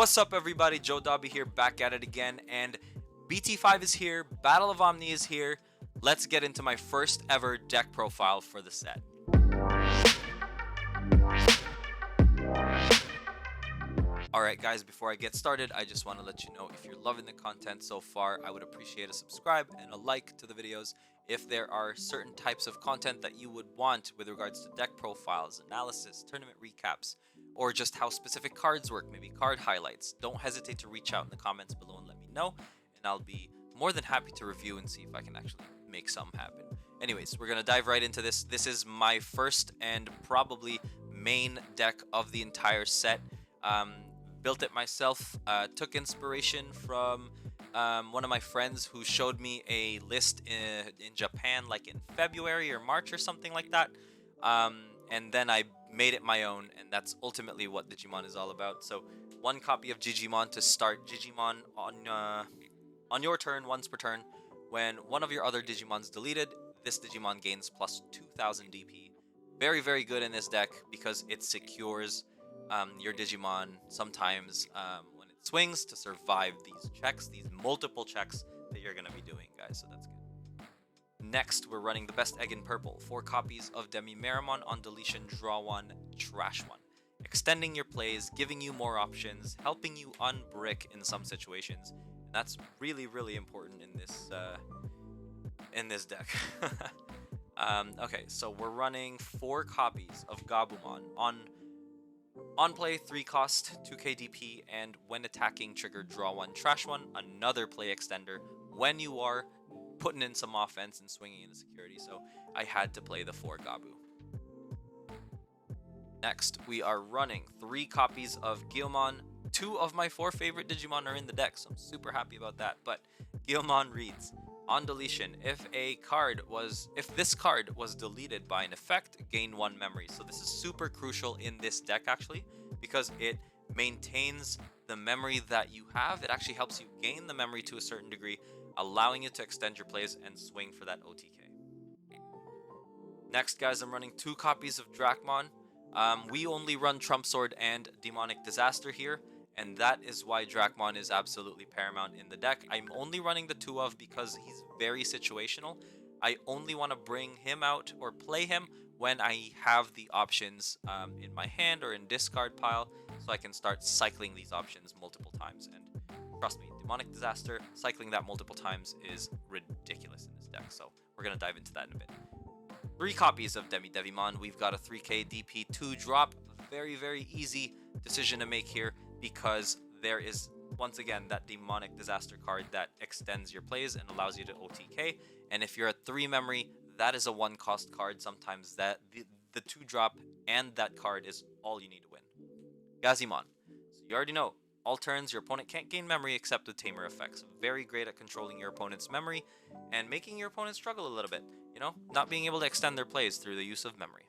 What's up, everybody? Joe Dobby here, back at it again, and BT5 is here, Battle of Omni is here. Let's get into my first ever deck profile for the set. Alright guys, before I get started, I just want to let you know if you're loving the content so far, I would appreciate a subscribe and a like to the videos. If there are certain types of content that you would want with regards to deck profiles, analysis, tournament recaps, or just how specific cards work, maybe card highlights, don't hesitate to reach out in the comments below and let me know, and I'll be more than happy to review and see if I can actually make something happen. Anyways, we're going to dive right into this. This is my first and probably main deck of the entire set. Built it myself, took inspiration from one of my friends who showed me a list in Japan like in February or March or something like that, and then I made it my own, and that's ultimately what Digimon is all about. So one copy of Digimon to start Digimon on your turn, once per turn. When one of your other Digimon's deleted, this Digimon gains plus 2000 DP. Very, very good in this deck because it secures your Digimon sometimes when it swings to survive these checks, these multiple checks that you're going to be doing, guys, so that's good. Next, we're running the best egg in purple, 4 copies of Devimon on deletion, draw 1, trash 1. Extending your plays, giving you more options, helping you unbrick in some situations, and that's really, really important in this deck. Okay, so we're running 4 copies of Gabumon on play, 3 cost, 2k DP, and when attacking, trigger draw 1, trash 1, another play extender when you are putting in some offense and swinging into security, so I had to play the 4 Gabu. Next, we are running 3 copies of Guilmon. 2 of my 4 favorite Digimon are in the deck, so I'm super happy about that, but Guilmon reads, on deletion, if this card was deleted by an effect, gain 1 memory. So this is super crucial in this deck actually, because it maintains the memory that you have. It actually helps you gain the memory to a certain degree, allowing you to extend your plays and swing for that OTK. Next, guys, I'm running 2 copies of Dracmon. We only run Trump Sword and Demonic Disaster here, and that is why Dracmon is absolutely paramount in the deck. I'm only running the 2 of because he's very situational. I only want to bring him out or play him when I have the options in my hand or in discard pile, so I can start cycling these options multiple times. And trust me, Demonic Disaster, cycling that multiple times is ridiculous in this deck, so we're going to dive into that in a bit. 3 copies of Devimon. We've got a 3k DP 2 drop. Very, very easy decision to make here, because there is, once again, that Demonic Disaster card that extends your plays and allows you to OTK. And if you're at 3 memory, that is a 1 cost card. Sometimes that the 2 drop and that card is all you need to win. Gazimon. So you already know, all turns your opponent can't gain memory except with Tamer effects. Very great at controlling your opponent's memory and making your opponent struggle a little bit. You know, not being able to extend their plays through the use of memory.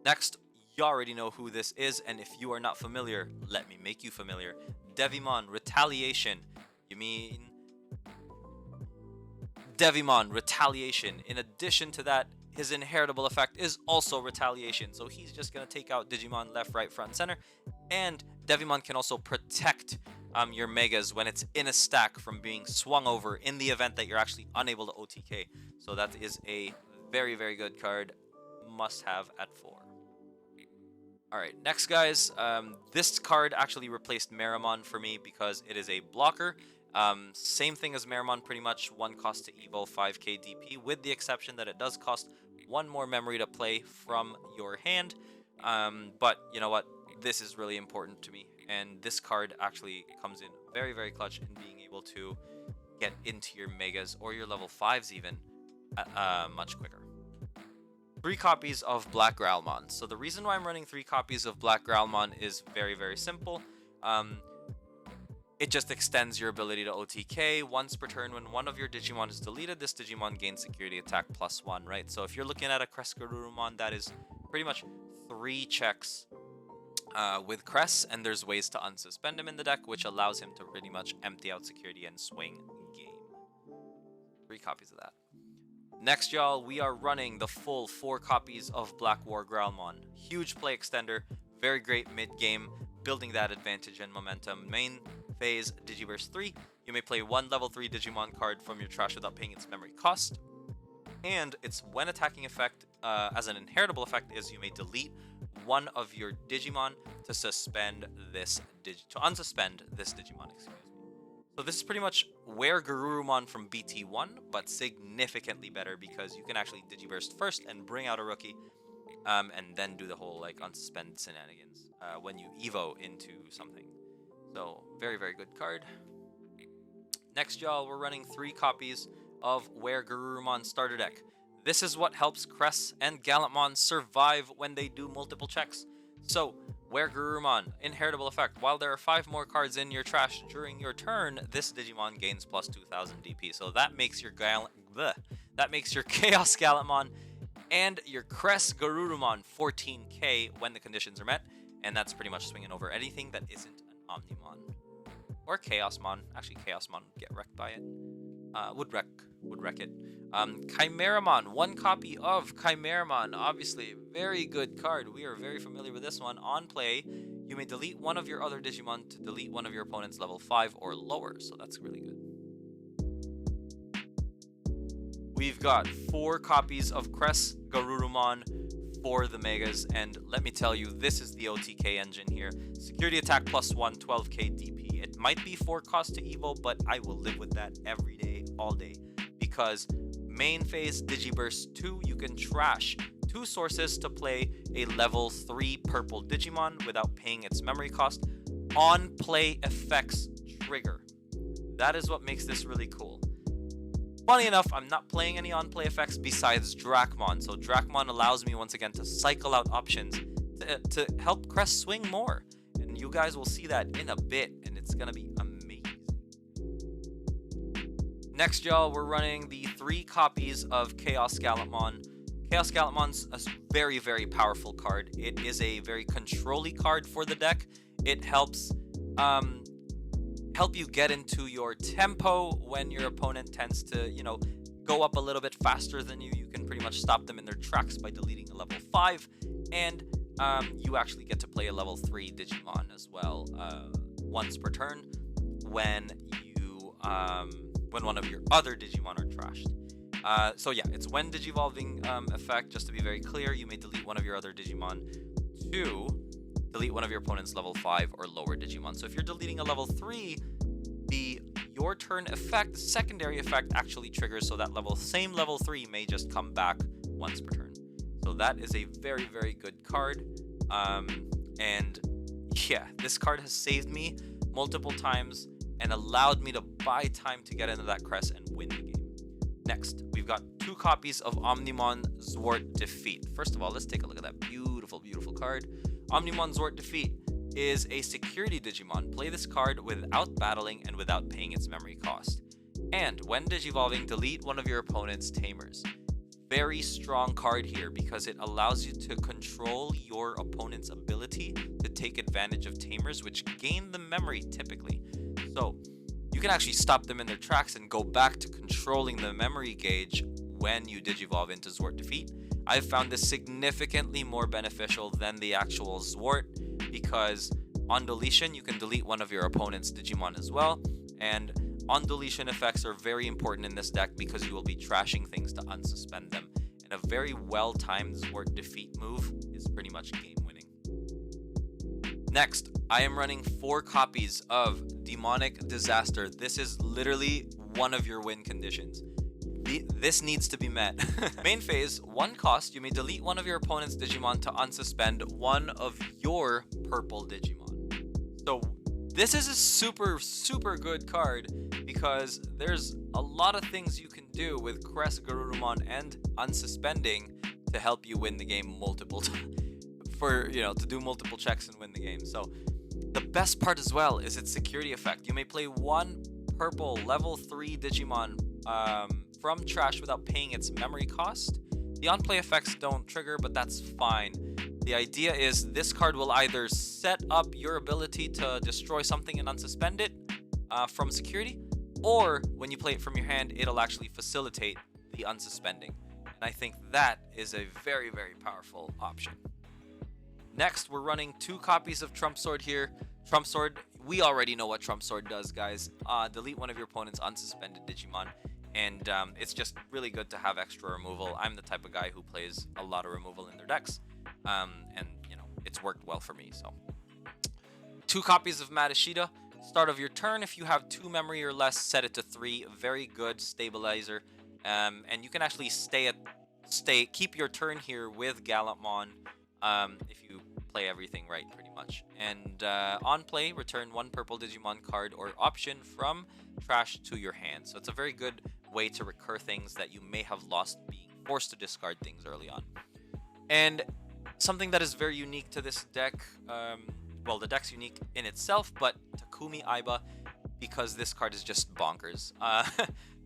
Next, you already know who this is, and if you are not familiar, let me make you familiar. Devimon Retaliation. You mean Devimon Retaliation. In addition to that, his inheritable effect is also Retaliation, so he's just going to take out Digimon left, right, front, and center, and Devimon can also protect your Megas when it's in a stack from being swung over in the event that you're actually unable to OTK. So that is a very, very good card. Must have at 4. Alright, next, guys, this card actually replaced Meramon for me because it is a blocker. Same thing as Meramon, pretty much. 1 cost to Evo, 5k DP, with the exception that it does cost 1 more memory to play from your hand. But you know what? This is really important to me, and this card actually comes in very, very clutch in being able to get into your Megas or your level 5s even much quicker. 3 copies of Black Growlmon. So the reason why I'm running 3 copies of Black Growlmon is very, very simple. It just extends your ability to OTK. Once per turn, when one of your Digimon is deleted, this Digimon gains security attack +1, right? So if you're looking at a Crescarurumon, that is pretty much 3 checks with Cress, and there's ways to unsuspend him in the deck, which allows him to pretty much empty out security and swing game. 3 copies of that. Next, y'all, we are running the full 4 copies of Black War Growlmon. Huge play extender, very great mid-game, building that advantage and momentum. Main phase Digiburst 3, you may play one level 3 Digimon card from your trash without paying its memory cost. And its when attacking effect as an inheritable effect is you may delete one of your Digimon to unsuspend this Digimon, excuse me. So this is pretty much where Garurumon from BT1, but significantly better because you can actually Digiburst first and bring out a rookie, and then do the whole like unsuspend shenanigans when you Evo into something. So very, very good card. Next, y'all, we're running 3 copies of Where Garurumon starter deck. This is what helps Cress and Gallantmon survive when they do multiple checks. So, Where Garurumon, inheritable effect. While there are 5 more cards in your trash during your turn, this Digimon gains plus 2000 DP. So that makes your Chaos Gallantmon and your Cress Garurumon 14k when the conditions are met. And that's pretty much swinging over anything that isn't an Omnimon. Or Chaosmon. Actually, Chaosmon would get wrecked by it. Would wreck it. Chimeramon. 1 copy of Chimeramon. Obviously, very good card. We are very familiar with this one. On play, you may delete one of your other Digimon to delete one of your opponent's level 5 or lower. So that's really good. We've got 4 copies of Cress Garurumon for the Megas, and let me tell you, this is the OTK engine here. Security attack +1, 12k DP. It might be 4 cost to Evo, but I will live with that every day, all day. Because main phase Digiburst 2, you can trash 2 sources to play a level 3 purple Digimon without paying its memory cost. On play effects trigger. That is what makes this really cool. Funny enough, I'm not playing any on-play effects besides Dracmon, so Dracmon allows me once again to cycle out options to help Cress swing more. And you guys will see that in a bit, and it's gonna be amazing. Next, y'all, we're running the 3 copies of Chaos Gallantmon. Chaos Gallantmon's a very, very powerful card. It is a very control-y card for the deck. It helps help you get into your tempo when your opponent tends to, go up a little bit faster than you. You can pretty much stop them in their tracks by deleting a level 5, and you actually get to play a level 3 Digimon as well once per turn when one of your other Digimon are trashed. So yeah, it's when Digivolving effect. Just to be very clear, you may delete one of your other Digimon to delete one of your opponent's level 5 or lower Digimon. So if you're deleting a level 3, your turn effect, the secondary effect, actually triggers, so that same level 3 may just come back once per turn. So that is a very, very good card. And yeah, this card has saved me multiple times and allowed me to buy time to get into that Cress and win the game. Next, we've got 2 copies of Omnimon Zwart Defeat. First of all, let's take a look at that beautiful, beautiful card. Omnimon Zwart Defeat is a security Digimon. Play this card without battling and without paying its memory cost. And when Digivolving, delete one of your opponent's tamers. Very strong card here because it allows you to control your opponent's ability to take advantage of tamers, which gain the memory typically. So you can actually stop them in their tracks and go back to controlling the memory gauge when you Digivolve into Zwart Defeat. I've found this significantly more beneficial than the actual Zwart because on deletion, you can delete one of your opponent's Digimon as well. And on deletion effects are very important in this deck because you will be trashing things to unsuspend them. And a very well-timed Zwart Defeat move is pretty much game-winning. Next, I am running 4 copies of Demonic Disaster. This is literally one of your win conditions. This needs to be met. Main phase, 1 cost, you may delete one of your opponent's Digimon to unsuspend one of your purple Digimon. So this is a super, super good card because there's a lot of things you can do with Cress Garurumon and unsuspending to help you win the game multiple times. To do multiple checks and win the game. So the best part as well is its security effect. You may play 1 purple level 3 Digimon from trash without paying its memory cost. The on-play effects don't trigger, but that's fine. The idea is this card will either set up your ability to destroy something and unsuspend it from security, or when you play it from your hand, it'll actually facilitate the unsuspending. And I think that is a very, very powerful option. Next, we're running 2 copies of Trump Sword here. Trump Sword, we already know what Trump Sword does, guys. Delete one of your opponent's unsuspended Digimon. And it's just really good to have extra removal. I'm the type of guy who plays a lot of removal in their decks. And, you know, it's worked well for me, so. 2 copies of Madashida. Start of your turn, if you have 2 memory or less, set it to 3. Very good stabilizer. And you can actually keep your turn here with Gallantmon if you play everything right, pretty much. And on play, return 1 purple Digimon card or option from trash to your hand. So it's a very good way to recur things that you may have lost being forced to discard things early on. And something that is very unique to this deck, well, the deck's unique in itself, but Takumi Aiba, because this card is just bonkers.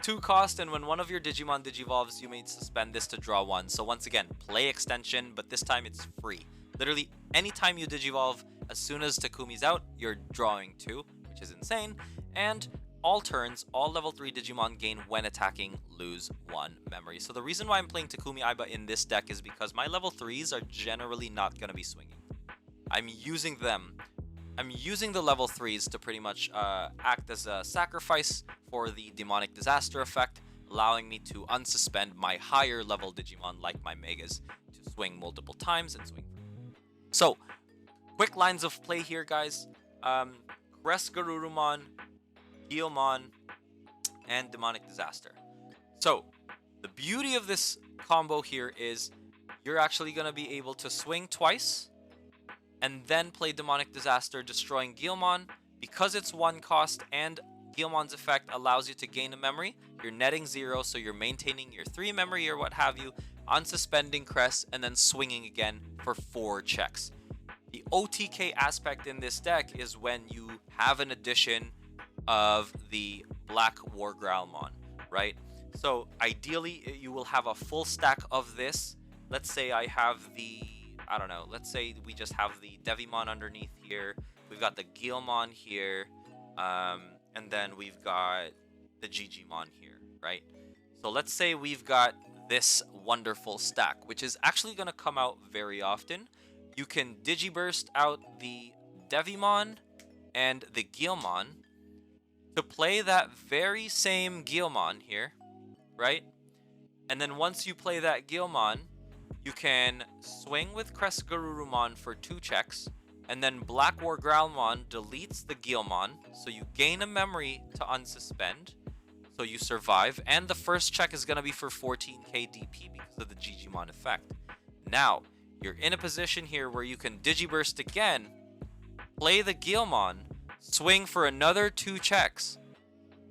2 cost, and when one of your Digimon digivolves, you may suspend this to draw 1. So once again, play extension, but this time it's free. Literally, anytime you digivolve, as soon as Takumi's out, you're drawing 2, which is insane. And all turns, all level 3 Digimon gain when attacking, lose 1 memory. So the reason why I'm playing Takumi Aiba in this deck is because my level 3s are generally not going to be swinging. I'm using the level 3s to pretty much act as a sacrifice for the demonic disaster effect, allowing me to unsuspend my higher level Digimon like my Megas to swing multiple times and swing. So, quick lines of play here, guys. Kresgarurumon, Guilmon, and Demonic Disaster. So, the beauty of this combo here is you're actually going to be able to swing twice and then play Demonic Disaster, destroying Guilmon. Because it's 1 cost and Guilmon's effect allows you to gain a memory, you're netting 0, so you're maintaining your 3 memory or what have you, unsuspending Crest, and then swinging again for 4 checks. The OTK aspect in this deck is when you have an addition of the Black War Growlmon, right? So ideally, you will have a full stack of this. Let's say I have the, I don't know, let's say we just have the Devimon underneath here. We've got the Guilmon here, and then we've got the Digimon here, right? So let's say we've got this wonderful stack, which is actually going to come out very often. You can Digiburst out the Devimon and the Guilmon to play that very same Guilmon here, right? And then once you play that Guilmon, you can swing with Kresgarurumon for 2 checks, and then Black War Growlmon deletes the Guilmon, so you gain a memory to unsuspend, so you survive, and the first check is going to be for 14k DP because of the Digimon effect. Now, you're in a position here where you can Digiburst again, play the Guilmon, swing for another 2 checks,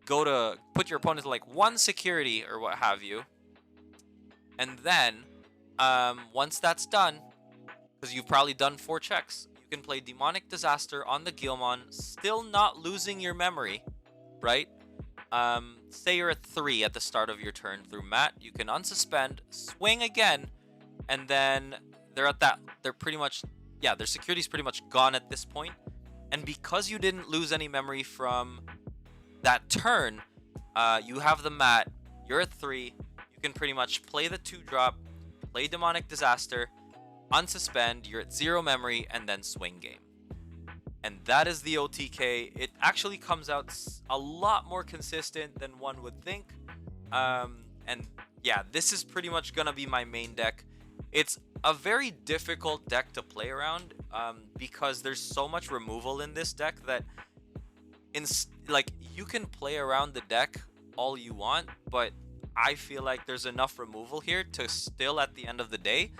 go to put your opponent to like 1 security or what have you, and then once that's done, because you've probably done 4 checks, you can play Demonic Disaster on the Guilmon, still not losing your memory, right? Say you're at 3 at the start of your turn through Mat, you can unsuspend, swing again, and then they're pretty much, yeah, their security's pretty much gone at this point. And because you didn't lose any memory from that turn, you have the Mat, you're at 3, you can pretty much play the 2-drop, play Demonic Disaster, unsuspend, you're at 0 memory, and then swing game. And that is the OTK. It actually comes out a lot more consistent than one would think. And yeah, this is pretty much gonna be my main deck. It's a very difficult deck to play around because there's so much removal in this deck that you can play around the deck all you want, but I feel like there's enough removal here to still, at the end of the day,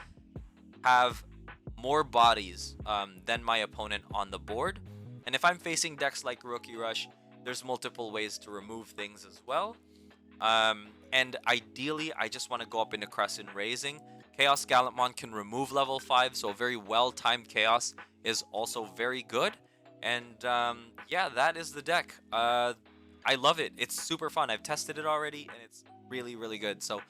have more bodies than my opponent on the board. And if I'm facing decks like Rookie Rush, there's multiple ways to remove things as well. And ideally, I just want to go up into Crescent Raising. Chaos Gallantmon can remove level 5, so very well-timed Chaos is also very good. And yeah, that is the deck. I love it. It's super fun. I've tested it already, and it's really, really good. So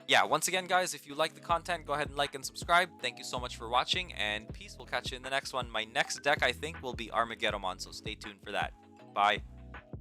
yeah, once again, guys, if you like the content, go ahead and like and subscribe. Thank you so much for watching, and peace. We'll catch you in the next one. My next deck, I think, will be Armageddon, so stay tuned for that. Bye.